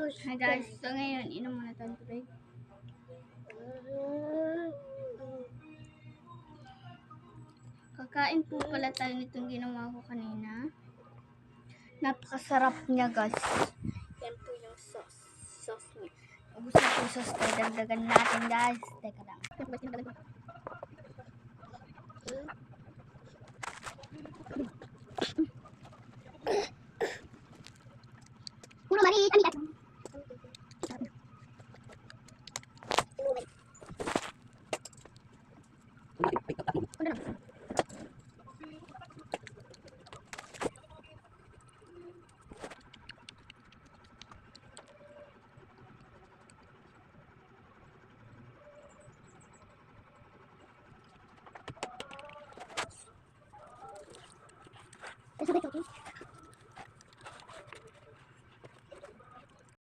Hi guys, so ngayon, inom muna tayong tubig. Kakain po pala tayo nitong ginawa ko kanina. Napakasarap niya guys. Yan po yung sauce niya. Ubus na po yung sauce tayo. Dagdagan natin guys. Teka lang. Puro marit. Amit. Sabay ito, okay?